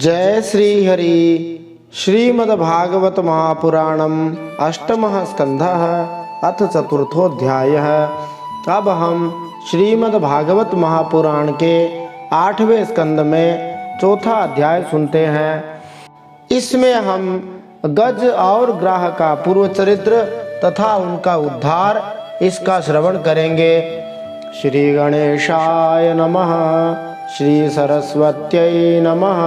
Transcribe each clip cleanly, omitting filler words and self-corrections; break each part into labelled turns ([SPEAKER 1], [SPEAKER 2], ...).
[SPEAKER 1] जय श्री हरि। श्रीमद्भागवत महापुराणम अष्टमः स्कंधः अथ चतुर्थोऽध्यायः। अब हम श्रीमद्भागवत महापुराण के 8वें स्कंद में चौथा अध्याय सुनते हैं। इसमें हम गज और ग्राह का पूर्व चरित्र तथा उनका उद्धार इसका श्रवण करेंगे। श्री गणेशाय नमः। श्री सरस्वत्यै नमः।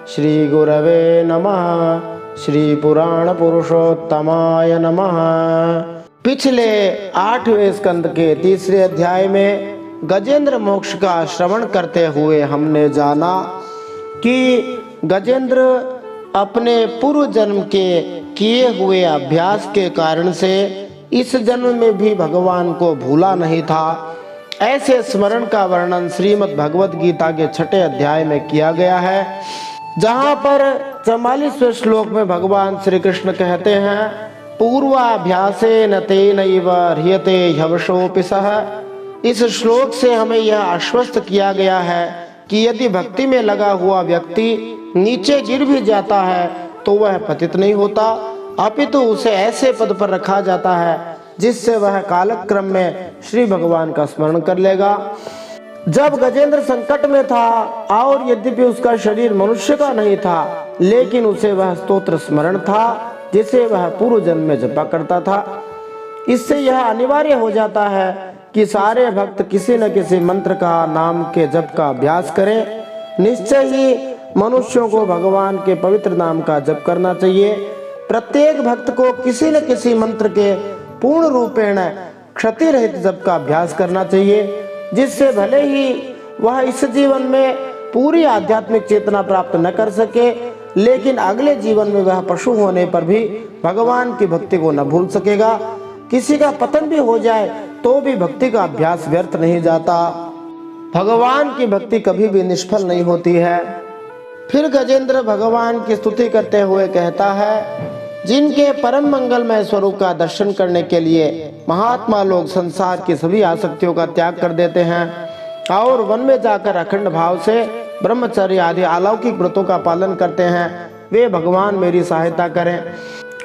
[SPEAKER 1] श्री गुरवे नमः। श्री पुराण पुरुषोत्तमाय नमः। पिछले 8वें स्कंद के तीसरे अध्याय में गजेंद्र मोक्ष का श्रवण करते हुए हमने जाना कि गजेंद्र अपने पूर्व जन्म के किए हुए अभ्यास के कारण से इस जन्म में भी भगवान को भूला नहीं था। ऐसे स्मरण का वर्णन श्रीमद् भगवत गीता के 6ठे अध्याय में किया गया है, जहाँ पर 44वें श्लोक में भगवान श्री कृष्ण कहते हैं, पूर्वाभ्यासेन तेनैव ह्रियते ह्यवशोऽपि सः। इस श्लोक से हमें यह आश्वस्त किया गया है कि यदि भक्ति में लगा हुआ व्यक्ति नीचे गिर भी जाता है तो वह पतित नहीं होता, अपितु उसे ऐसे पद पर रखा जाता है जिससे वह कालक्रम में श्री भगवान का स्मरण कर लेगा। जब गजेंद्र संकट में था और यद्यपि उसका शरीर मनुष्य का नहीं था, लेकिन उसे वह स्तोत्र स्मरण था जिसे वह पूर्व जन्म में जपा करता था। इससे यह अनिवार्य हो जाता है कि सारे भक्त किसी न किसी मंत्र का, नाम के जप का अभ्यास करें। निश्चय ही मनुष्यों को भगवान के पवित्र नाम का जप करना चाहिए। प्रत्येक भक्त को किसी न किसी मंत्र के पूर्ण रूपेण क्षति रहित जप का अभ्यास करना चाहिए, जिससे भले ही वह इस जीवन में पूरी आध्यात्मिक चेतना प्राप्त न कर सके, लेकिन अगले जीवन में वह पशु होने पर भी भगवान की भक्ति को न भूल सकेगा। किसी का पतन भी हो जाए तो भी भक्ति का अभ्यास व्यर्थ नहीं जाता। भगवान की भक्ति कभी भी निष्फल नहीं होती है। फिर गजेंद्र भगवान की स्तुति करते हुए कहता है, जिनके परम मंगलमय स्वरूप का दर्शन करने के लिए महात्मा लोग संसार की सभी आसक्तियों का त्याग कर देते हैं और वन में जाकर अखंड भाव से ब्रह्मचर्य आदि अलौकिक व्रतों का पालन करते हैं, वे भगवान मेरी सहायता करें।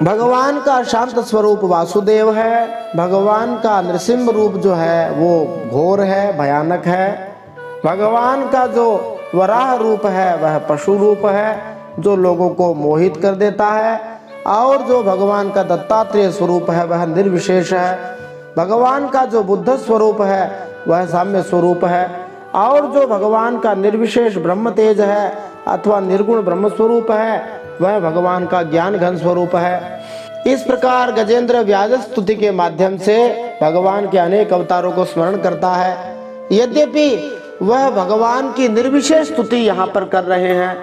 [SPEAKER 1] भगवान का शांत स्वरूप वासुदेव है। भगवान का नृसिंह रूप जो है वो घोर है, भयानक है। भगवान का जो वराह रूप है वह पशु रूप है जो लोगों को मोहित कर देता है, और जो भगवान का दत्तात्रेय स्वरूप है वह निर्विशेष है। भगवान का जो बुद्ध स्वरूप है वह साम्य स्वरूप है, और जो भगवान का निर्विशेष ब्रह्म तेज है अथवा निर्गुण ब्रह्म स्वरूप है वह भगवान का ज्ञान घन स्वरूप है। इस प्रकार गजेंद्र व्याज स्तुति के माध्यम से भगवान के अनेक अवतारों को स्मरण करता है। यद्यपि वह भगवान की निर्विशेष स्तुति यहाँ पर कर रहे हैं,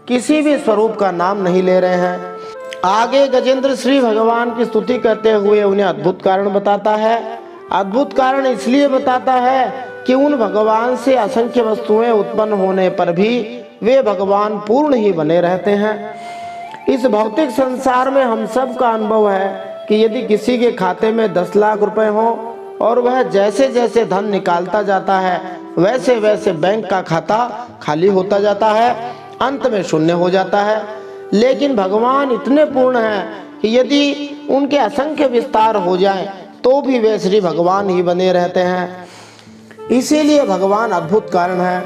[SPEAKER 1] किसी भी स्वरूप का नाम नहीं ले रहे हैं। आगे गजेंद्र श्री भगवान की स्तुति करते हुए उन्हें अद्भुत कारण बताता है। अद्भुत कारण इसलिए बताता है कि उन भगवान से असंख्य वस्तुएं उत्पन्न होने पर भी वे भगवान पूर्ण ही बने रहते हैं। इस भौतिक संसार में हम सब का अनुभव है कि यदि किसी के खाते में 10 लाख रुपए हो और वह जैसे जैसे धन निकालता जाता है वैसे वैसे बैंक का खाता खाली होता जाता है, अंत में शून्य हो जाता है। लेकिन भगवान इतने पूर्ण हैं कि यदि उनके असंख्य विस्तार हो जाएं तो भी वे श्री भगवान ही बने रहते हैं। इसीलिए भगवान अद्भुत कारण है।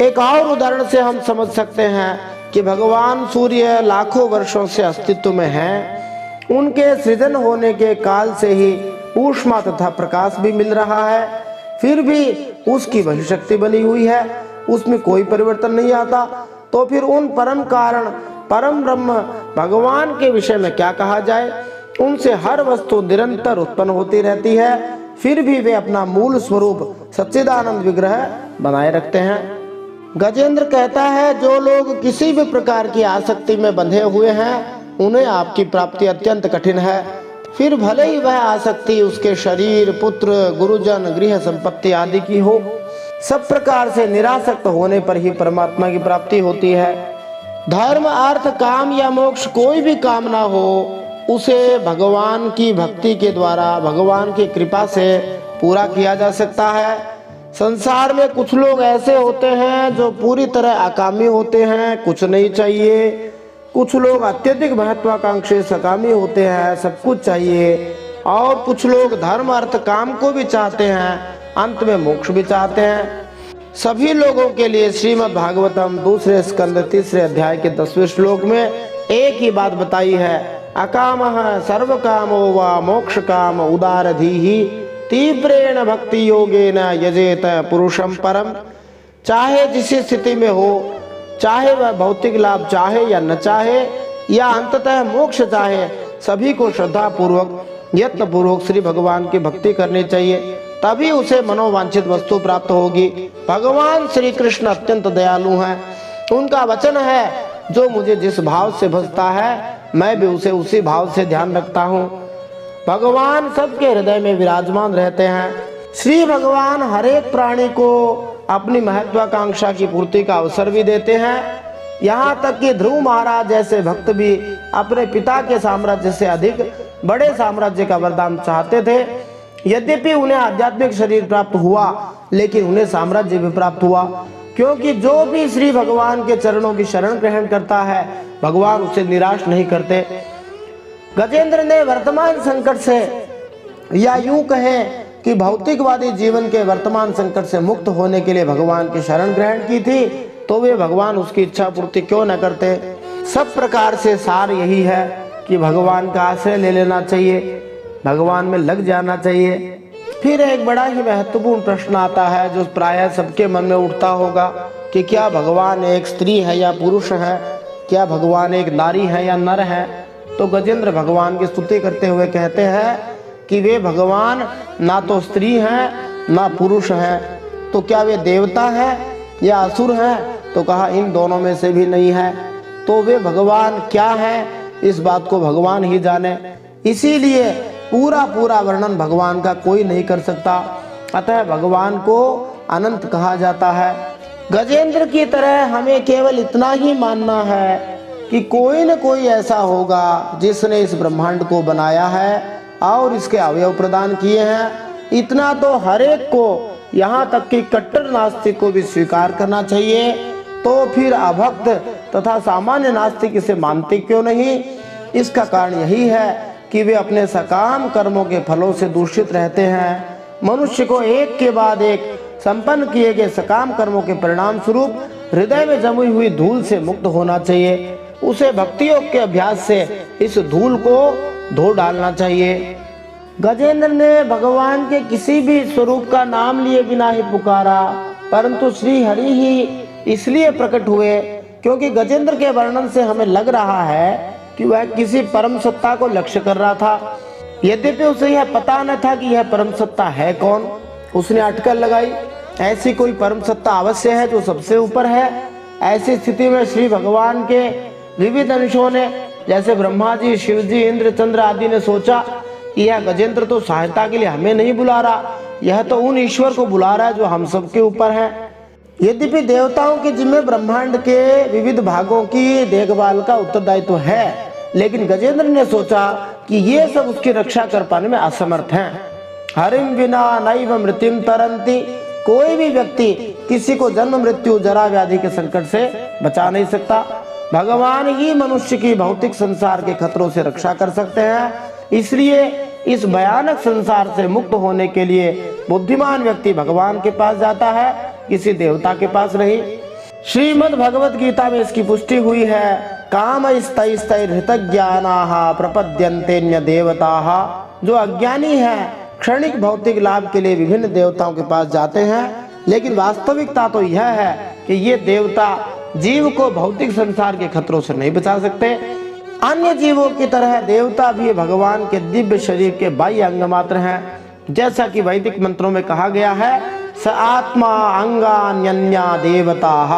[SPEAKER 1] एक और उदाहरण से हम समझ सकते हैं कि भगवान सूर्य लाखों वर्षों से अस्तित्व में हैं। उनके सृजन होने के काल से ही ऊष्मा तथा प्रकाश भी मिल रहा है, फिर भी उसकी वही शक्ति बनी हुई है, उसमें कोई परिवर्तन नहीं आता। तो फिर उन परम कारण परम ब्रह्म भगवान के विषय में क्या कहा जाए। उनसे हर वस्तु निरंतर उत्पन्न होती रहती है, फिर भी वे अपना मूल स्वरूप सच्चिदानंद विग्रह बनाए रखते हैं। गजेंद्र कहता है, जो लोग किसी भी प्रकार की आसक्ति में बंधे हुए हैं उन्हें आपकी प्राप्ति अत्यंत कठिन है। फिर भले ही वह आसक्ति उसके शरीर, पुत्र, गुरुजन, गृह संपत्ति आदि की हो, सब प्रकार से निरासक्त होने पर ही परमात्मा की प्राप्ति होती है। धर्म, अर्थ, काम या मोक्ष कोई भी कामना हो, उसे भगवान की भक्ति के द्वारा, भगवान की कृपा से पूरा किया जा सकता है। संसार में कुछ लोग ऐसे होते हैं जो पूरी तरह अकामी होते हैं, कुछ नहीं चाहिए। कुछ लोग अत्यधिक महत्वाकांक्षी सकामी होते हैं, सब कुछ चाहिए। और कुछ लोग धर्म अर्थ काम को भी चाहते हैं, अंत में मोक्ष भी चाहते हैं। सभी लोगों के लिए श्रीमद् भागवतम दूसरे स्कंद तीसरे अध्याय के 10वें श्लोक में एक ही बात बताई है, अकामः सर्व कामो वा मोक्ष काम उदारधीहि तीव्रेण भक्ति योगेन यजेत पुरुषम परम। चाहे जिस स्थिति में हो, चाहे वह भौतिक लाभ चाहे या न चाहे, या अंततः मोक्ष चाहे, सभी को श्रद्धा पूर्वक यत्न पूर्वक श्री भगवान की भक्ति करनी चाहिए, तभी उसे मनोवांछित वस्तु प्राप्त होगी। भगवान श्री कृष्ण अत्यंत दयालु हैं। उनका वचन है, जो मुझे जिस भाव से भजता है मैं भी उसे उसी भाव से ध्यान रखता हूँ। भगवान सबके हृदय में विराजमान रहते हैं। श्री भगवान हर एक प्राणी को अपनी महत्वाकांक्षा की पूर्ति का अवसर भी देते हैं। यहाँ तक कि ध्रुव महाराज जैसे भक्त भी अपने पिता के साम्राज्य से अधिक बड़े साम्राज्य का वरदान चाहते थे। यद्यपि उन्हें आध्यात्मिक शरीर प्राप्त हुआ, लेकिन उन्हें साम्राज्य भी प्राप्त हुआ, क्योंकि जो भी श्री भगवान के चरणों की शरण ग्रहण करता है, भगवान उसे निराश नहीं करते। गजेंद्र ने वर्तमान संकट से, या यूं कहें कि भौतिकवादी जीवन के वर्तमान संकट से मुक्त होने के लिए भगवान की शरण ग्रहण की थी, तो वे भगवान उसकी इच्छा पूर्ति क्यों न करते। सब प्रकार से सार यही है कि भगवान का आश्रय ले लेना चाहिए, भगवान में लग जाना चाहिए। फिर एक बड़ा ही महत्वपूर्ण प्रश्न आता है, जो प्रायः सबके मन में उठता होगा कि क्या भगवान एक स्त्री है या पुरुष है, क्या भगवान एक नारी है या नर है। तो गजेंद्र भगवान की स्तुति करते हुए कहते हैं कि वे भगवान ना तो स्त्री हैं ना पुरुष हैं। तो क्या वे देवता हैं या असुर हैं? तो कहा इन दोनों में से भी नहीं है। तो वे भगवान क्या हैं, इस बात को भगवान ही जाने। इसीलिए पूरा वर्णन भगवान का कोई नहीं कर सकता, अतः भगवान को अनंत कहा जाता है। गजेंद्र की तरह हमें केवल इतना ही मानना है कि कोई न कोई ऐसा होगा जिसने इस ब्रह्मांड को बनाया है और इसके अवयव प्रदान किए हैं। इतना तो हर एक को, यहाँ तक कि कट्टर नास्तिक को भी स्वीकार करना चाहिए। तो फिर अभक्त तथा सामान्य नास्तिक इसे मानते क्यों नहीं? इसका कारण यही है कि वे अपने सकाम कर्मों के फलों से दूषित रहते हैं। मनुष्य को एक के बाद एक संपन्न किए गए सकाम कर्मों के परिणाम स्वरूप हृदय में जमी हुई धूल से मुक्त होना चाहिए। उसे भक्ति योग के अभ्यास से इस धूल को धो डालना चाहिए। गजेंद्र ने भगवान के किसी भी स्वरूप का नाम लिए बिना ही पुकारा, परंतु श्री हरि ही इसलिए प्रकट हुए क्योंकि गजेंद्र के वर्णन से हमें लग रहा है कि वह किसी परम सत्ता को लक्ष्य कर रहा था। यद्यपि उसे यह पता न था कि यह परम सत्ता है कौन। उसने अटकल लगाई, ऐसी कोई परम सत्ता अवश्य है जो सबसे ऊपर है। ऐसी स्थिति में श्री भगवान के विविध अंशों ने, जैसे ब्रह्मा जी, शिव जी, इंद्र, चंद्र आदि ने सोचा कि यह गजेंद्र तो सहायता के लिए हमें नहीं बुला रहा, यह तो उन ईश्वर को बुला रहा है जो हम सबके ऊपर है। यद्यपि देवताओं के जिम्मे ब्रह्मांड के विविध भागों की देखभाल का उत्तरदायित्व है, लेकिन गजेंद्र ने सोचा कि ये सब उसकी रक्षा कर पाने में असमर्थ हैं। हरिम विना नैव मृत्युम तरंती, कोई भी व्यक्ति किसी को जन्म मृत्यु जरा व्याधि के संकट से बचा नहीं सकता। भगवान ही मनुष्य की भौतिक संसार के खतरों से रक्षा कर सकते हैं। इसलिए इस भयानक संसार से मुक्त होने के लिए बुद्धिमान व्यक्ति भगवान के पास जाता है, किसी देवता के पास नहीं। श्रीमद् भगवत गीता में इसकी पुष्टि हुई है, काम स्तैस्तैर्हृतज्ञानाः प्रपद्यन्तेन्य देवताः। जो अज्ञानी हैं क्षणिक भौतिक लाभ के लिए विभिन्न देवताओं के पास जाते हैं, लेकिन वास्तविकता तो यह है कि ये देवता जीव को भौतिक संसार के खतरों से नहीं बचा सकते। अन्य जीवों की तरह देवता भी भगवान के दिव्य शरीर के बाह्य अंग मात्र हैं। जैसा कि वैदिक मंत्रों में कहा गया है, स आत्मा अंगान्यन्या देवताः।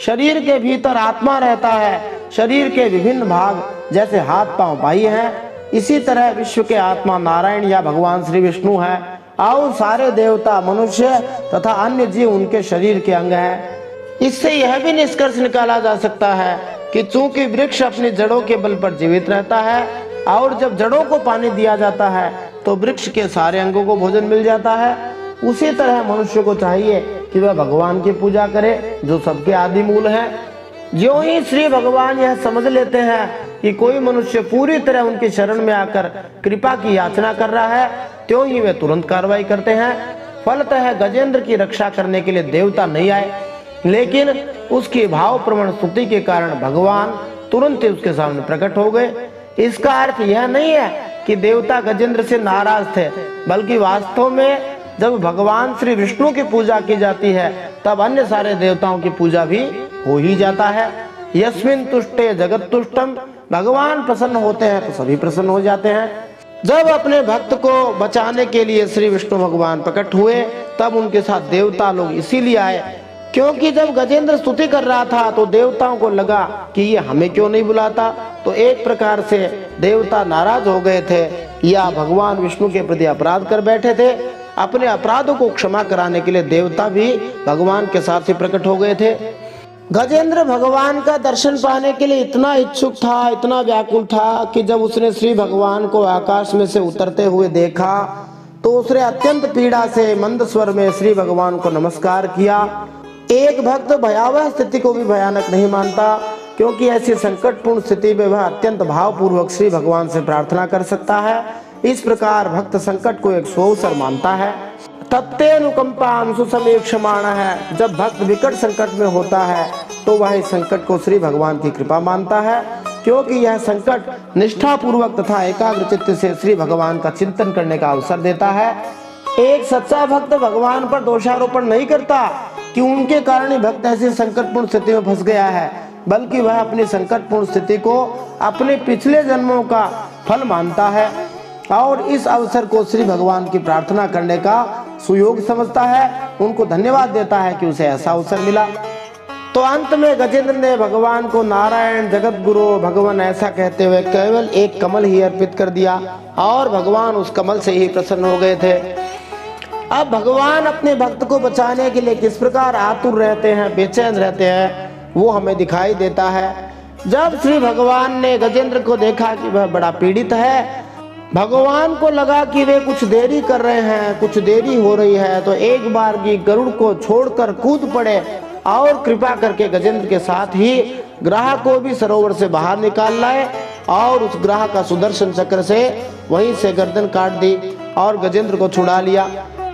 [SPEAKER 1] शरीर के भीतर आत्मा रहता है। शरीर के विभिन्न भाग जैसे हाथ पांव बाह्य हैं, इसी तरह विश्व के आत्मा नारायण या भगवान श्री विष्णु हैं और सारे देवता, मनुष्य तथा अन्य जीव उनके शरीर के अंग हैं। इससे यह भी निष्कर्ष निकाला जा सकता है कि चूंकि वृक्ष अपनी जड़ों के बल पर जीवित रहता है और जब जड़ों को पानी दिया जाता है तो वृक्ष के सारे अंगों को भोजन मिल जाता है, उसी तरह मनुष्य को चाहिए कि वह भगवान की पूजा करे जो सबके आदि मूल है। ज्यों ही श्री भगवान यह समझ लेते हैं कि कोई मनुष्य पूरी तरह उनकी शरण में आकर कृपा की याचना कर रहा है, त्यों ही वे तुरंत कार्रवाई करते हैं। फलतः गजेंद्र की रक्षा करने के लिए देवता नहीं आए, लेकिन उसकी भावप्रवण स्तुति के कारण भगवान तुरंत ही उसके सामने प्रकट हो गए। इसका अर्थ यह नहीं है कि देवता गजेंद्र से नाराज थे, बल्कि वास्तव में जब भगवान श्री विष्णु की पूजा की जाती है तब अन्य सारे देवताओं की पूजा भी हो ही जाता है। यस्मिन तुष्टे जगत तुष्टम, भगवान प्रसन्न होते हैं तो सभी प्रसन्न हो जाते हैं। जब अपने भक्त को बचाने के लिए श्री विष्णु भगवान प्रकट हुए तब उनके साथ देवता लोग इसीलिए आए क्योंकि जब गजेंद्र स्तुति कर रहा था तो देवताओं को लगा कि ये हमें क्यों नहीं बुलाता, तो एक प्रकार से देवता नाराज हो गए थे या भगवान विष्णु के प्रति अपराध कर बैठे थे। अपने अपराधों को क्षमा कराने के लिए देवता भी भगवान के साथ ही प्रकट हो गए थे। गजेंद्र भगवान का दर्शन पाने के लिए इतना इच्छुक था, इतना व्याकुल था कि जब उसने श्री भगवान को आकाश में से उतरते हुए देखा तो उसने अत्यंत पीड़ा से मंद स्वर में श्री भगवान को नमस्कार किया। एक भक्त भयावह स्थिति को भी भयानक नहीं मानता, क्योंकि ऐसी संकटपूर्ण स्थिति में वह अत्यंत भावपूर्वक श्री भगवान से प्रार्थना कर सकता है। इस प्रकार भक्त संकट को एक सुअवसर मानता है। तत्तेनुकंपां सुसमेक्षमाण है, जब भक्त विकट संकट में होता है तो वह इस संकट को श्री भगवान की कृपा मानता है, क्योंकि यह संकट निष्ठापूर्वक तथा एकाग्र चित्त से श्री भगवान का चिंतन करने का अवसर देता है। एक सच्चा भक्त भगवान पर दोषारोपण नहीं करता कि उनके कारण ही भक्त ऐसी संकटपूर्ण स्थिति में फंस गया है, बल्कि वह अपनी संकटपूर्ण स्थिति को अपने पिछले जन्मों का फल मानता है और इस अवसर को श्री भगवान की प्रार्थना करने का सुयोग समझता है। उनको धन्यवाद देता है कि उसे ऐसा अवसर मिला। तो अंत में गजेंद्र ने भगवान को नारायण जगत गुरु भगवान ऐसा कहते हुए केवल एक कमल ही अर्पित कर दिया और भगवान उस कमल से ही प्रसन्न हो गए थे। अब भगवान अपने भक्त को बचाने के लिए किस प्रकार आतुर रहते हैं, बेचैन रहते हैं, वो हमें दिखाई देता है। जब श्री भगवान ने गजेंद्र को देखा कि वह बड़ा पीड़ित है, भगवान को लगा कि वे कुछ देरी कर रहे हैं, कुछ देरी हो रही है, तो एक बार की गरुड़ को छोड़कर कूद पड़े और कृपा करके गजेंद्र के साथ ही ग्राह को भी सरोवर से बाहर निकाल लाए और उस ग्राह का सुदर्शन चक्र से वहीं से गर्दन काट दी और गजेंद्र को छुड़ा लिया।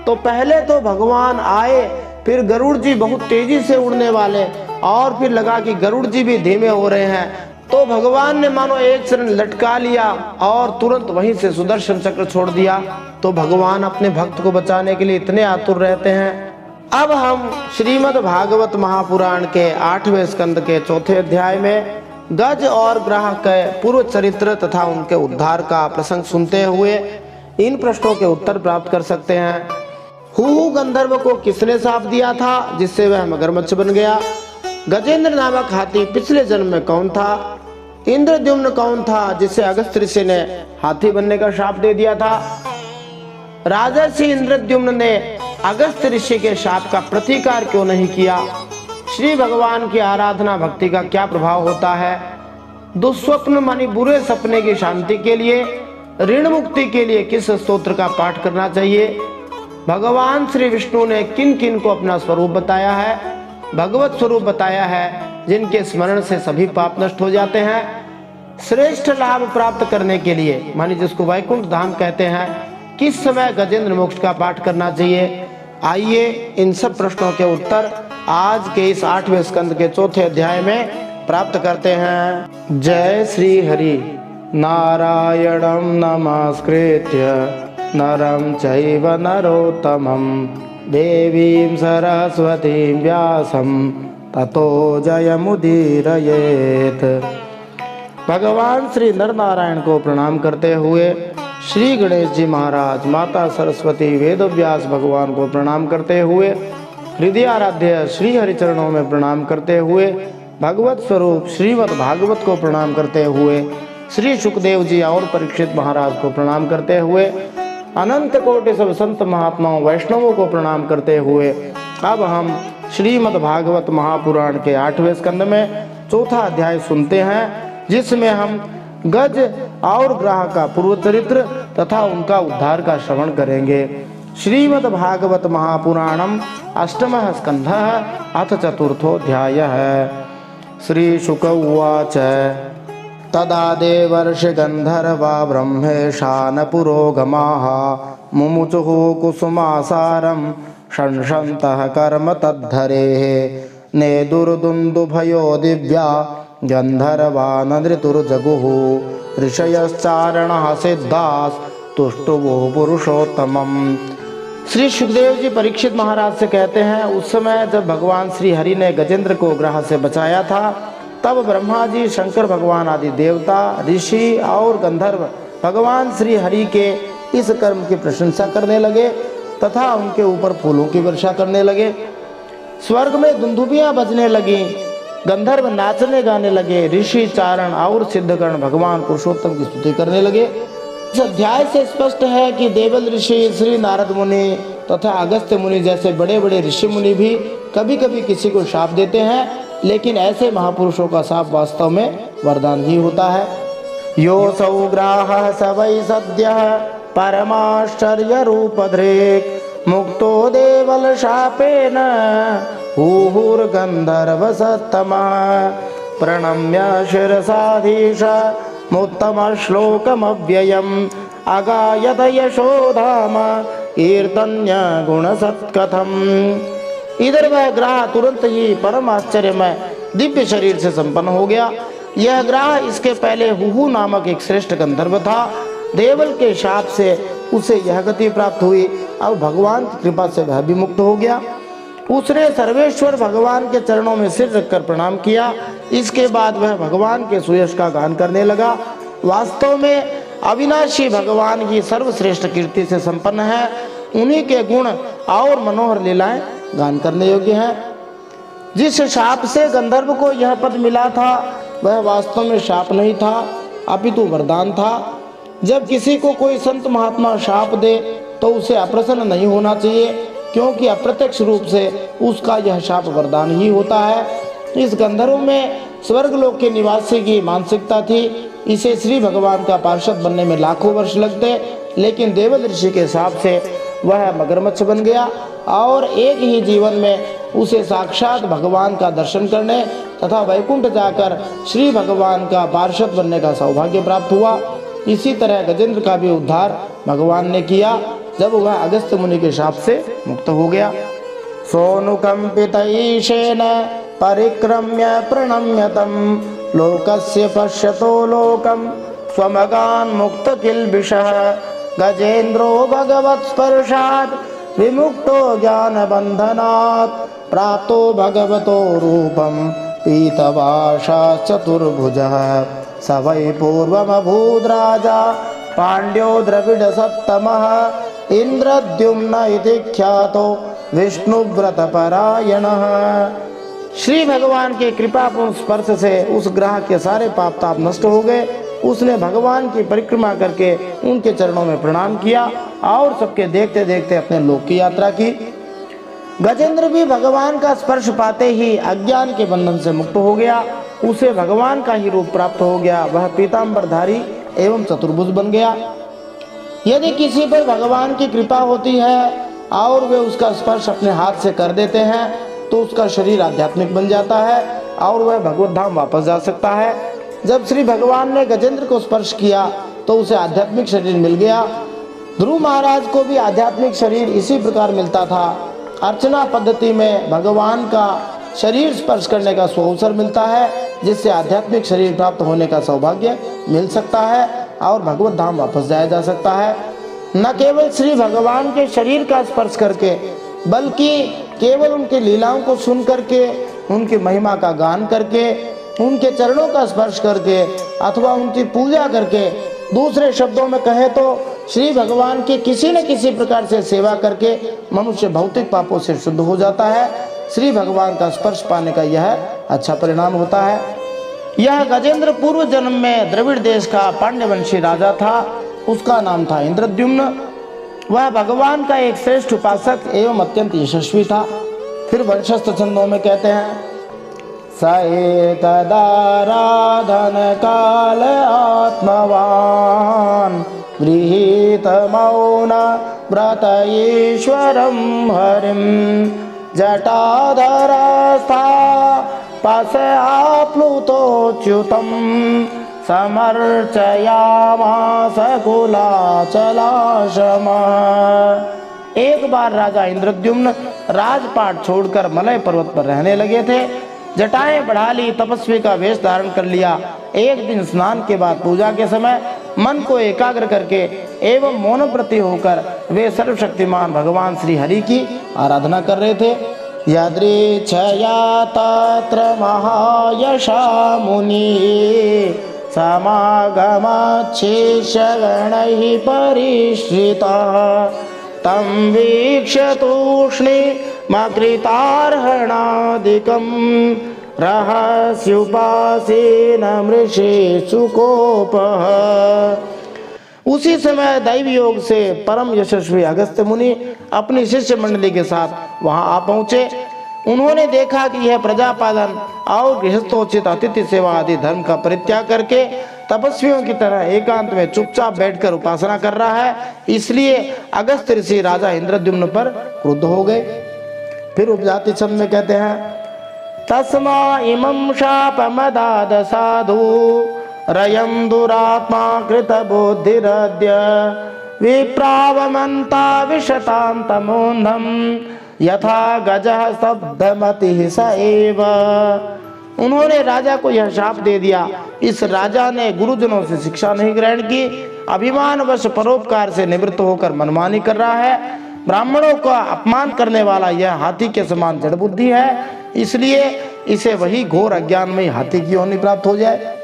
[SPEAKER 1] तो पहले तो भगवान आए, फिर गरुड़ जी बहुत तेजी से उड़ने वाले और फिर लगा कि गरुड़ जी भी धीमे हो रहे हैं, तो भगवान ने मानो एक शरण लटका लिया और तुरंत वहीं से सुदर्शन चक्र छोड़ दिया। तो भगवान अपने भक्त को बचाने के लिए इतने आतुर रहते हैं। अब हम श्रीमद् भागवत महापुराण के 8वें स्कंद के 4थे अध्याय में गज और ग्राह के पूर्व चरित्र तथा उनके उद्धार का प्रसंग सुनते हुए इन प्रश्नों के उत्तर प्राप्त कर सकते हैं। हूहू गंधर्व को किसने शाप दिया था जिससे वह मगरमच्छ बन गया? गजेंद्र नामक हाथी पिछले जन्म में कौन था? इंद्रद्युम्न कौन था जिसे अगस्त्य ऋषि ने हाथी बनने का शाप दे दिया था? राजर्षि इंद्रद्युम्न ने अगस्त्य ऋषि के शाप का प्रतिकार क्यों नहीं किया? श्री भगवान की आराधना भक्ति का क्या प्रभाव होता है? दुस्वप्न मानी बुरे सपने की शांति के लिए, ऋण मुक्ति के लिए किस स्तोत्र का पाठ करना चाहिए? भगवान श्री विष्णु ने किन किन को अपना स्वरूप बताया है, भगवत स्वरूप बताया है, जिनके स्मरण से सभी पाप नष्ट हो जाते हैं? श्रेष्ठ लाभ प्राप्त करने के लिए मानी जिसको वैकुंठ धाम कहते हैं, किस समय गजेंद्र मोक्ष का पाठ करना चाहिए? आइए इन सब प्रश्नों के उत्तर आज के इस 8वें स्कंद के 4थे अध्याय में प्राप्त करते हैं। जय श्री हरि। नारायणं नमस्कृत्य नरं चैव नरोत्तमं देवीं सरस्वतीं व्यासं ततो जयमुदीरयेत्। भगवान श्री नर नारायण को प्रणाम करते हुए श्री गणेश जी महाराज, माता सरस्वती, वेद व्यास भगवान को प्रणाम करते हुए, हृदय आराध्य श्री हरिचरणों में प्रणाम करते हुए, भगवत स्वरूप श्रीमद् भागवत को प्रणाम करते हुए, श्री सुखदेव जी और परीक्षित महाराज को प्रणाम करते हुए, अनंत कोटि सब संत महात्माओं वैष्णवों को प्रणाम करते हुए अब हम श्रीमद् भागवत महापुराण के 8वें स्कंद में 4था अध्याय सुनते हैं, जिसमें हम गज और ग्राह का पूर्व चरित्र तथा उनका उद्धार का श्रवण करेंगे। श्रीमद्भागवत महापुराणम अष्टमः स्कंधः अथ चतुर्थोऽध्यायः। श्रीशुक उवाच तदा देवर्षि गन्धर्वा ब्रह्मेशान पुरोगमाः मुमुचुः कुसुमासारं शंसन्तः कर्म तद्धरेः नेदुर्दुन्दुभयो दिव्या गन्धर्वा नृतुर्जगुः ऋषयश्चारणः सिद्धास्तुष्टुवो पुरुषोत्तमम्। श्री सुखदेव जी परीक्षित महाराज से कहते हैं, उस समय जब भगवान श्री हरि ने गजेंद्र को ग्रह से बचाया था, तब ब्रह्मा जी, शंकर भगवान आदि देवता, ऋषि और गंधर्व भगवान श्री हरि के इस कर्म की प्रशंसा करने लगे तथा उनके ऊपर फूलों की वर्षा करने लगे। स्वर्ग में दुंदुभियां बजने लगी, गंधर्व नाचने गाने लगे, ऋषि, चारण और सिद्धगण भगवान पुरुषोत्तम की स्तुति करने लगे। इस अध्याय से स्पष्ट है कि देवल ऋषि, श्री नारद मुनि तथा अगस्त्य मुनि जैसे बड़े बड़े ऋषि मुनि भी कभी कभी किसी को शाप देते हैं, लेकिन ऐसे महापुरुषों का शाप वास्तव में वरदान ही होता है। योऽसौ ग्राहः स वै सद्यः परमाश्चर्य रूपधृक् मुक्तो देवल शापेन हुहुर्गन्धर्व सत्तमः प्रणम्य शिरसाधीश मुत्तमश्लोकमव्ययम् अगायत यशोधाम कीर्तन्य गुणसत्कथम्। इधर वह ग्राह तुरंत ही परम आश्चर्यमय दिव्य शरीर से संपन्न हो गया। यह ग्राह इसके पहले हुहु नामक एक श्रेष्ठ गंधर्व था। देवल के शाप से उसे यह गति प्राप्त हुई। अब भगवान की कृपा से वह भी मुक्त हो गया। उसने सर्वेश्वर भगवान के चरणों में सिर रखकर प्रणाम किया। इसके बाद वह भगवान के सुयश का गान करने लगा। वास्तव में अविनाशी भगवान ही सर्वश्रेष्ठ कीर्ति से संपन्न है। उन्हीं के गुण और मनोहर लीलाएं गान करने योग्य हैं। जिस शाप से गंधर्व को यह पद मिला था, वह वास्तव में शाप नहीं था, अपितु वरदान था। जब किसी को कोई संत महात्मा शाप दे तो उसे अप्रसन्न नहीं होना चाहिए, क्योंकि अप्रत्यक्ष रूप से उसका यह शाप वरदान ही होता है। इस गंधर्व में स्वर्गलोक के निवासी की मानसिकता थी। इसे श्री भगवान का पार्षद बनने में लाखों वर्ष लगते, लेकिन देवल ऋषि के शाप से वह मगरमच्छ बन गया और एक ही जीवन में उसे साक्षात भगवान का दर्शन करने तथा वैकुंठ जाकर श्री भगवान का पार्षद बनने का सौभाग्य प्राप्त हुआ। इसी तरह गजेंद्र का भी उद्धार भगवान ने किया जब वह अगस्त्य मुनि के शाप से मुक्त हो गया। सोनुकंपितैषेण परिक्रम्य प्रणम्यतं लोकस्य पश्यतो लोकं स्वमगान् मुक्त किल्बिषः गजेन्द्रो भगवत्स्पर्शात् विमुक्तो ज्ञानबन्धनात् प्राप्तो भगवतो रूपं पीतवाशाश्चतुर्भुजः स वै पूर्वमभूद्राजा पाण्ड्यो द्रविडसत्तमः इंद्रद्युम्न इति ख्यातो विष्णुव्रतपरायणः। श्री भगवान के कृपापूर्ण स्पर्श से उस ग्रह के सारे पाप ताप नष्ट हो गए। उसने भगवान की परिक्रमा करके उनके चरणों में प्रणाम किया और सबके देखते देखते अपने लोक की यात्रा की। गजेंद्र भी भगवान का स्पर्श पाते ही अज्ञान के बंधन से मुक्त हो गया। उसे भगवान का ही रूप प्राप्त हो गया। वह पीताम्बरधारी एवं चतुर्भुज बन गया। यदि किसी पर भगवान की कृपा होती है और वे उसका स्पर्श अपने हाथ से कर देते हैं, तो उसका शरीर आध्यात्मिक बन जाता है और वह भगवत धाम वापस जा सकता है। जब श्री भगवान ने गजेंद्र को स्पर्श किया तो उसे आध्यात्मिक शरीर मिल गया। ध्रुव महाराज को भी आध्यात्मिक शरीर इसी प्रकार मिलता था। अर्चना पद्धति में भगवान का शरीर स्पर्श करने का सुअवसर मिलता है, जिससे आध्यात्मिक शरीर प्राप्त होने का सौभाग्य मिल सकता है और भगवत धाम वापस जाया जा सकता है। न केवल श्री भगवान के शरीर का स्पर्श करके, बल्कि केवल उनकी लीलाओं को सुन करके, उनकी महिमा का गान करके, उनके चरणों का स्पर्श करके अथवा उनकी पूजा करके, दूसरे शब्दों में कहे तो श्री भगवान की किसी न किसी प्रकार से सेवा करके मनुष्य भौतिक पापों से शुद्ध हो जाता है। श्री भगवान का स्पर्श पाने का यह अच्छा परिणाम होता है। यह गजेंद्र पूर्व जन्म में द्रविड़ देश का पांड्यवंशी राजा था। उसका नाम था इंद्रद्युम्न। वह भगवान का एक श्रेष्ठ उपासक एवं अत्यंत यशस्वी था। फिर वंशस्थ छंदों में कहते हैं, स एतदाराधन काल आत्मवान गृहीत मौन व्रतईश्वरं हरिं जटाधरस्था पश्याप्लुतोच्युतं समर्चयामास कुलाचलाश्रमः। एक बार राजा इंद्रद्युम्न राजपाट छोड़कर मलय पर्वत पर रहने लगे थे। जटाएं बढ़ा ली, तपस्वी का वेश धारण कर लिया। एक दिन स्नान के बाद पूजा के समय मन को एकाग्र करके एवं मौनव्रती होकर वे सर्वशक्तिमान भगवान श्री हरि की आराधना कर रहे थे। यदृच्छया तत्र महायशा मुनि समागमच्छिष्यगणैः परिश्रितः तं वीक्ष्य तूष्णीमकृतार्हणादिकं रहस्योपासेन मृषेषु कोपः। उसी समय दैव योग से परम यशस्वी अगस्त्य मुनि अपनी शिष्य मंडली के साथ वहां आ पहुंचे। उन्होंने देखा कि यह प्रजापालन और गृहस्थोचित अतिथि सेवा आदि धर्म का परित्याग करके तपस्वियों की तरह एकांत में चुपचाप बैठकर उपासना कर रहा है। इसलिए अगस्त्य ऋषि राजा इंद्रद्युम्न पर क्रुद्ध हो गए। फिर उपजाति छंद में कहते हैं, तस्मा इमं शापमदाद साधु रयं दुरात्मा कृत बुद्धिरद्य विप्रावमन्ता विशतान्तमोन्धं यथा गजः स्तब्धमतिः स एव। उन्होंने राजा को यह शाप दे दिया। इस राजा ने गुरुजनों से शिक्षा नहीं ग्रहण की, अभिमानवश परोपकार से निवृत्त होकर मनमानी कर रहा है। ब्राह्मणों का अपमान करने वाला यह हाथी के समान जड़ बुद्धि है, इसलिए इसे वही घोर अज्ञान में हाथी की योनि प्राप्त हो जाए।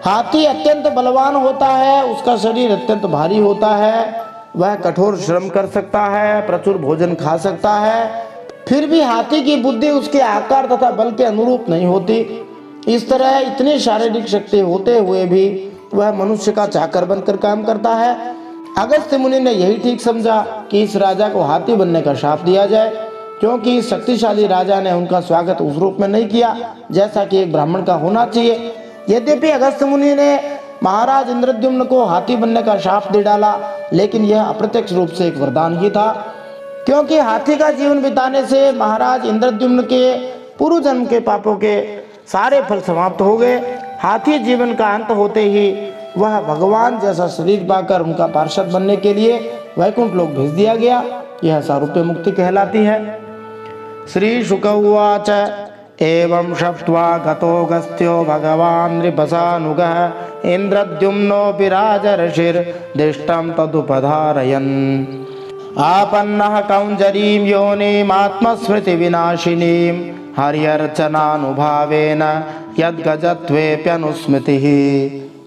[SPEAKER 1] हाथी अत्यंत बलवान होता है, उसका शरीर अत्यंत भारी होता है, वह कठोर श्रम कर सकता है, प्रचुर भोजन खा सकता है, फिर भी हाथी की बुद्धि उसके आकार तथा बल के अनुरूप नहीं होती। इस तरह इतनी शारीरिक शक्ति होते हुए भी वह मनुष्य का चाकर बनकर काम करता है। अगस्त्य मुनि ने यही ठीक समझा कि इस राजा को हाथी बनने का शाप दिया जाए, क्योंकि इस शक्तिशाली राजा ने उनका स्वागत उस रूप में नहीं किया जैसा कि एक ब्राह्मण का होना चाहिए। यद्यपि अगस्त्य मुनि ने महाराज इंद्रद्युम्न को हाथी बनने का शाप दे डाला, लेकिन यह अप्रत्यक्ष रूप से एक वरदान ही था, क्योंकि हाथी का जीवन बिताने से महाराज इंद्रद्युम्न के पूर्व जन्म के पापों के सारे फल समाप्त हो गए। हाथी जीवन का अंत होते ही वह भगवान जैसा शरीर पाकर उनका पार्षद बनने के लिए वैकुंठ लोक भेज दिया गया। यह सारूप्य मुक्ति कहलाती है। श्री शुक उवाच एवं शप्त्वा गतो गस्त्यो भगवान् नृपसानुगः इंद्रद्युम्नोऽपि राजर्षिर्दिष्टं तदुपधारयन् आपन्नः कौञ्जरीं योनिमात्मस्मृतिविनाशिनीं हर्यर्चनानुभावेन यद्गजत्वेऽप्यनुस्मृतिः।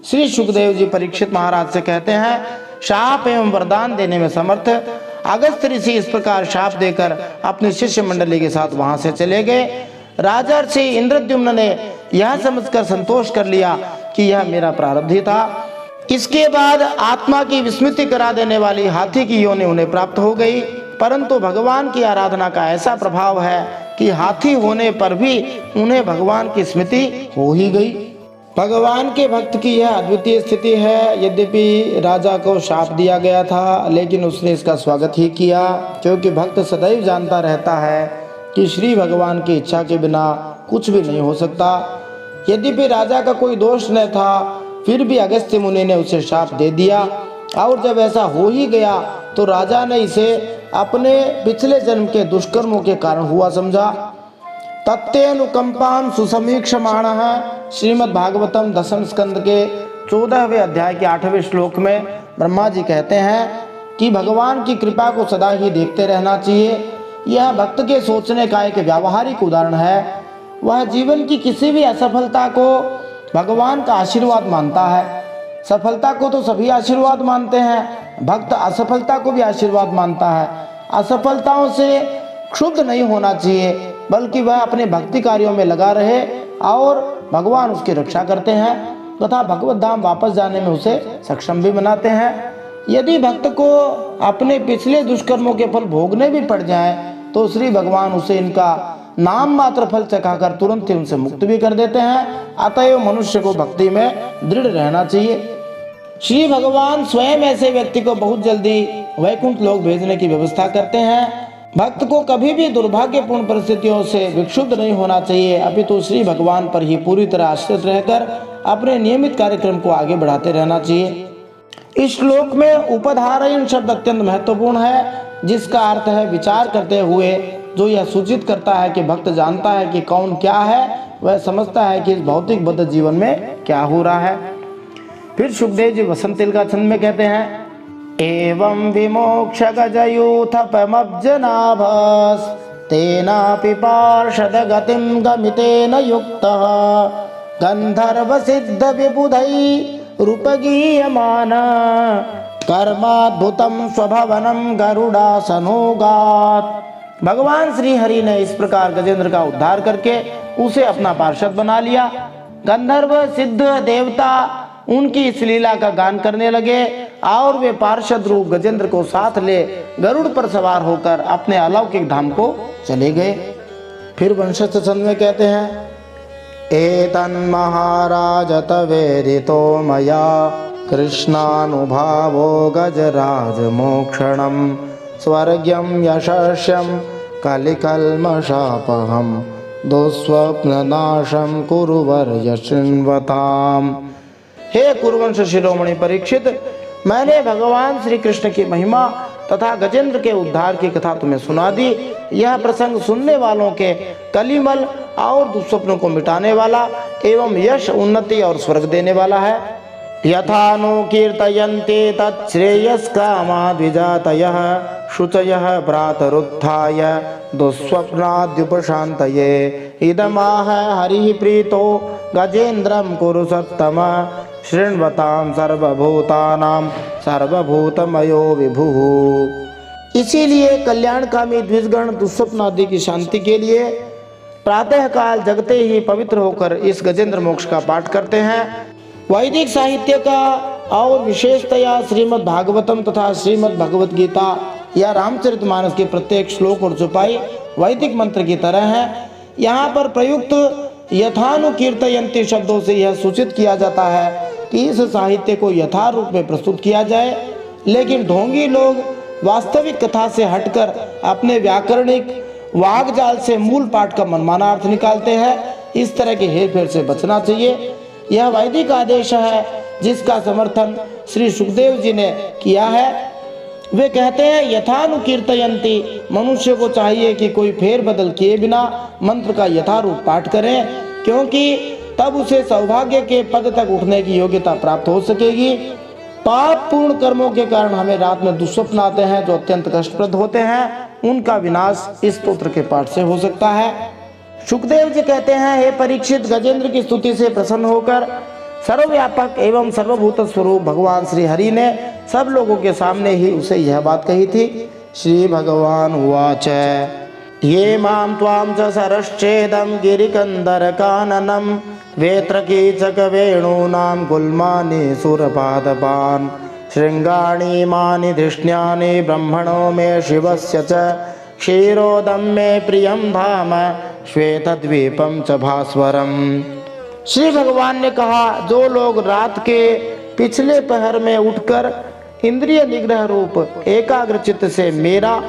[SPEAKER 1] श्री सुखदेव जी परीक्षित महाराज से कहते हैं, शाप एवं वरदान देने में समर्थ अगस्त्य ऋषि इस प्रकार शाप देकर अपनी शिष्य मंडली के साथ वहां से चले गए। राजा ऋषि इंद्रद्युम्न ने यह समझकर संतोष कर लिया कि यह मेरा प्रारब्ध ही था। इसके बाद आत्मा की विस्मृति करा देने वाली हाथी की योनि उन्हें प्राप्त हो गई, परंतु भगवान की आराधना का ऐसा प्रभाव है कि हाथी होने पर भी उन्हें भगवान की स्मृति हो ही गई। भगवान के भक्त की यह अद्वितीय स्थिति है। यद्यपि राजा को शाप दिया गया था, लेकिन उसने इसका स्वागत ही किया, क्योंकि भक्त सदैव जानता रहता है कि श्री भगवान की इच्छा के बिना कुछ भी नहीं हो सकता। यद्यपि राजा का कोई दोष न था, फिर भी अगस्त्य मुनि ने उसे शाप दे दिया, और जब ऐसा हो ही गया तो राजा ने इसे अपने पिछले जन्म के दुष्कर्मों के कारण हुआ समझा। तत्तेऽनुकंपां सुसमीक्षमाणः श्रीमद् भागवतम दशम स्कंद के 14वें अध्याय के 8वें श्लोक में ब्रह्मा जी कहते हैं कि भगवान की कृपा को सदा ही देखते रहना चाहिए। यह भक्त के सोचने का एक व्यावहारिक उदाहरण है। वह जीवन की किसी भी असफलता को भगवान का आशीर्वाद मानता है। सफलता को तो सभी आशीर्वाद मानते हैं, भक्त असफलता को भी आशीर्वाद मानता है। असफलताओं से क्षुब्ध नहीं होना चाहिए, बल्कि वह अपने भक्ति कार्यों में लगा रहे और भगवान उसकी रक्षा करते हैं तथा भगवत धाम वापस जाने में उसे सक्षम भी बनाते हैं। यदि भक्त को अपने पिछले दुष्कर्मों के फल भोगने भी पड़ जाएं, तो श्री भगवान उसे इनका नाम मात्र फल चखाकर तुरंत ही उनसे मुक्त भी कर देते हैं। अतएव मनुष्य को भक्ति में दृढ़ रहना चाहिए। श्री भगवान स्वयं ऐसे व्यक्ति को बहुत जल्दी वैकुंठ लोक भेजने की व्यवस्था करते हैं। भक्त को कभी भी दुर्भाग्यपूर्ण परिस्थितियों से विक्षुब्ध नहीं होना चाहिए, अपितु श्री भगवान पर ही पूरी तरह आश्रित रहकर अपने नियमित कार्यक्रम को आगे बढ़ाते रहना चाहिए। इस श्लोक में उपधारयन् शब्द अत्यंत महत्वपूर्ण है, जिसका अर्थ है विचार करते हुए, जो यह सूचित करता है कि भक्त जानता है कि कौन क्या है, वह समझता है कि इस भौतिक बद्ध जीवन में क्या हो रहा है। फिर सुखदेव जी वसंत का छंद में कहते हैं, एवं विमोक्ष गजयूथपमब्जनाभस् तेनापि पार्षद गतिं गमितेन युक्तः गंधर्व सिद्ध विबुधै रूपगीयमान कर्माद्भुतम स्वभवनम गरुडासनोगात्। भगवान श्री हरि ने इस प्रकार गजेंद्र का उद्धार करके उसे अपना पार्षद बना लिया। गंधर्व सिद्ध देवता उनकी इस लीला का गान करने लगे और वे पार्षद रूप गजेंद्र को साथ ले गरुड़ पर सवार होकर अपने अलौकिक धाम को चले गए। फिर वंशस्थ छंद में कहते हैं, एतन्महाराज तवेदितो मया कृष्णानुभावो गजराज मोक्षणं स्वर्ग्यं यशस्यं कलिकल्मषापहं दुःस्वप्ननाशं कुरुवर्य शृण्वताम्। हे कुरुवंश शिरोमणि परीक्षित, मैंने भगवान श्री कृष्ण की महिमा तथा गजेंद्र के उद्धार की कथा तुम्हें सुना दी। यह प्रसंग सुनने वालों के कलिमल और दुस्वप्नों को मिटाने वाला एवं यश, उन्नति और स्वर्ग देने वाला है। यथानु कीर्तयन्ते तच्छ्रेयस्कामाद्विजातयः शुचयः भ्रातरुत्थाय दुःस्वप्नाद्युपशान्तये इदमाह हरिः प्रीतो गजेन्द्रं कुरु सत्तम शृण्वतां सर्वभूतानां सर्वभूतमयो विभुः। इसीलिए कल्याणकामी द्विजगण दुःस्वप्न आदि की शांति के लिए प्रातः काल जगते ही पवित्र होकर इस गजेंद्र मोक्ष का पाठ करते हैं। वैदिक साहित्य का और विशेषतया श्रीमद् भागवतम तथा श्रीमद् भगवत गीता या रामचरितमानस के प्रत्येक श्लोक और चौपाई वैदिक मंत्र की तरह है। यहाँ पर प्रयुक्त यथानु कीर्तयन्ति शब्दों से यह सूचित किया जाता है कि इस साहित्य को यथार्थ रूप में प्रस्तुत किया जाए, लेकिन ढोंगी लोग वास्तविक कथा से हटकर अपने व्याकरणिक वाग्जाल से मूल पाठ का मनमाना अर्थ निकालते हैं। इस तरह के हेरफेर से बचना चाहिए। यह वैदिक आदेश है जिसका समर्थन श्री सुखदेव जी ने किया है। वे कहते हैं, यथानु कीर्तयन्ति, मनुष्य को चाहिए कि कोई फेर बदल किए बिना मंत्र का यथारूप पाठ करें, क्योंकि तब उसे सौभाग्य के पद तक उठने की योग्यता प्राप्त हो सकेगी। पाप पूर्ण कर्मों के कारण हमें रात में दुस्वप्न आते हैं जो अत्यंत कष्टप्रद होते हैं, उनका विनाश इस स्तोत्र के पाठ से हो सकता है। सुखदेव जी कहते हैं, हे परीक्षित, गजेंद्र की स्तुति से प्रसन्न होकर सर्वव्यापक एवं सर्वभूत स्वरूप भगवान श्री हरि ने सब लोगों के सामने ही उसे यह बात कही थी। श्री भगवान उवाच, ये मां त्वां च सरश्चेदं गिरिकंदर काननम वेत्रकीचक वेणूनां गुल्मानि सुरपादपान् शृंगाणि मानि धिष्ण्यानि ब्रह्मणो मे शिवस्य च क्षीरोदं मे प्रियं धाम श्वेतद्वीपं च भास्वरम्। श्री भगवान ने कहा, जो लोग रात के पिछले पहर में उठकर इंद्रिय निग्रह रूप एकाग्र चित्त से मेरा,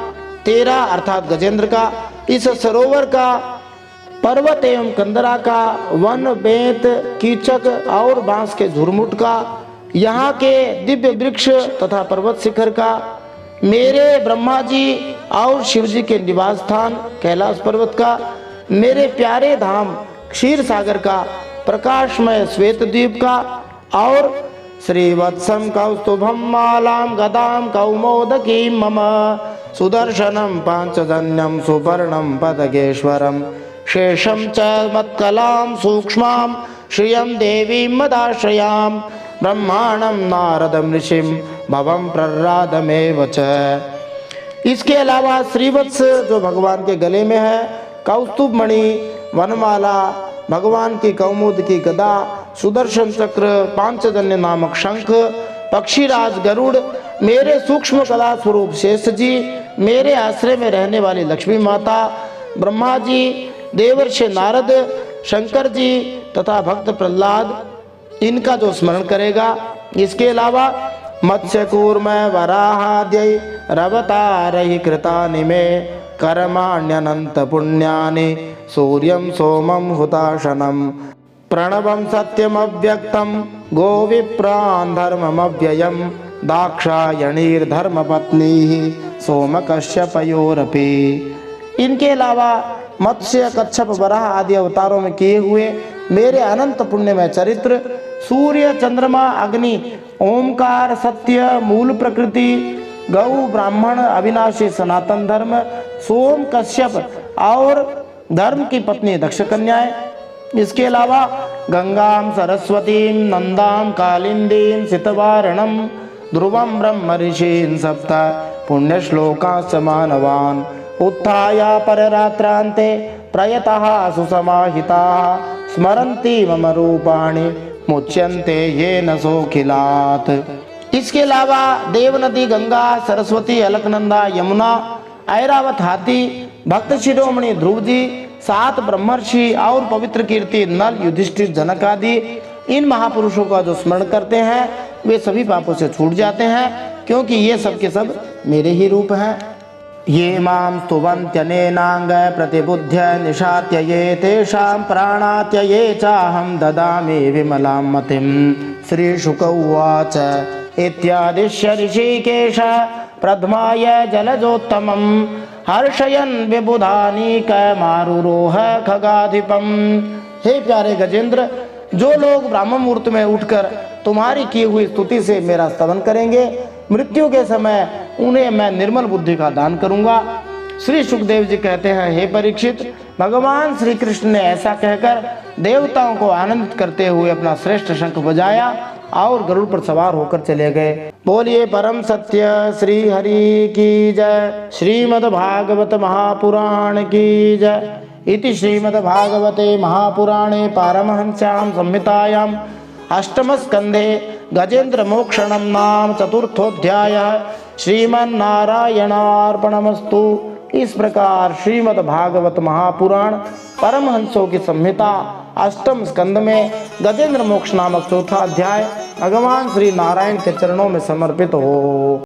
[SPEAKER 1] तेरा अर्थात गजेंद्र का, इस सरोवर का, पर्वत एवं कंदरा का, वन, बेंत, कीचक और बांस के झुरमुट का, यहाँ के दिव्य वृक्ष तथा पर्वत शिखर का, मेरे ब्रह्मा जी और शिव जी के निवास स्थान कैलाश पर्वत का, मेरे प्यारे धाम क्षीर सागर का, प्रकाशमय श्वेत द्वीप का, और श्रीवत्सम कौस्तुभम मालाम गदाम कौमोदकी मम सुदर्शनम पांचजन्यम सुपर्णम पदगेश्वरम शेषम च मत्कलाम सूक्ष्माम श्रियम देवी मदाश्रयाम ब्रह्मांडम नारदम ऋषिम भवम प्ररादमेव च। इसके अलावा श्रीवत्स जो भगवान के गले में है, कौस्तुभ मणि, वनमाला, भगवान की कौमुद की गदा, सुदर्शन चक्र, पांचजन्य नामक शंख, पक्षीराज गरुड़, मेरे सूक्ष्म कला स्वरूप शेष जी, मेरे आश्रय में रहने वाली लक्ष्मी माता, ब्रह्मा जी, देवर्षि नारद, शंकर जी तथा भक्त प्रहलाद, इनका जो स्मरण करेगा। इसके अलावा मत्स्य कूर्म वराहाद्यै रवतारैः कृतानि मे कर्माण्यनंत पुण्यानि सूर्यं सोमं हुताशनं प्रणवं सत्यमव्यक्तं गोविप्रान् धर्ममव्ययं दाक्षायणीर्धर्मपत्नीः सोमकश्यपयोरपि। इनके अलावा मत्स्य कच्छप वराह आदि अवतारों में किए हुए मेरे अनंत पुण्यमय चरित्र सूर्य चंद्रमा अग्नि ओमकार सत्य मूल प्रकृति गौ ब्राह्मण अविनाशी सनातन धर्म सोम कश्यप और धर्म की पत्नी दक्ष कन्याएं। इसके अलावा गंगाम सरस्वतीम नंदाम कालिंदीम सितवारणम ध्रुवम ब्रह्म ऋषीन् सप्त पुण्यश्लोका समानवान् उत्थाय पररात्रान्ते प्रयतः सुसमाहिताः स्मरन्ति मम रूपाणि मुच्यन्ते येन सोखिलात्। इसके अलावा देव नदी गंगा सरस्वती अलकनंदा यमुना ऐरावत हाथी भक्त शिरोमणि ध्रुव जी 7 ब्रह्मर्षि और पवित्र कीर्ति नल युधिष्ठिर जनक आदि इन महापुरुषों का जो स्मरण करते हैं वे सभी पापों से छूट जाते हैं, क्योंकि ये सब के सब मेरे ही रूप हैं। ये मां स्तुवन्त्यनेनांग प्रतिबुद्ध्य निशात्य ये तेषां प्राणात्यये चाहं ददामि विमलां मतिं। श्रीशुक उवाच इत्यादिश्य ऋषिकेश प्रथमाय जलजोत्तमं हर्षयन् विबुधानीक मारुरोह खगाधिपम। हे प्यारे गजेंद्र, जो लोग ब्राह्म मुहूर्त में उठकर तुम्हारी की हुई स्तुति से मेरा स्तवन करेंगे, मृत्यु के समय उन्हें मैं निर्मल बुद्धि का दान करूंगा। श्री सुखदेव जी कहते हैं, हे परीक्षित, भगवान श्री कृष्ण ने ऐसा कहकर देवताओं को आनंदित करते हुए अपना श्रेष्ठ शंख बजाया और गरुड़ पर सवार होकर चले गए। बोलिए परम सत्य श्री हरि की जय। श्रीमद् भागवत महापुराण की जय। इति श्रीमद् भागवते महापुराणे पारमहंस्यां संहितायां अष्टम स्कंधे गजेंद्र मोक्षणम नाम चतुर्थोध्यायः। श्रीमन्नारायणार्पणमस्तु। इस प्रकार श्रीमद् भागवत महापुराण परमहंसों की संहिता अष्टम स्कंद में गजेंद्र मोक्ष नामक चौथा अध्याय भगवान श्री नारायण के चरणों में समर्पित हो।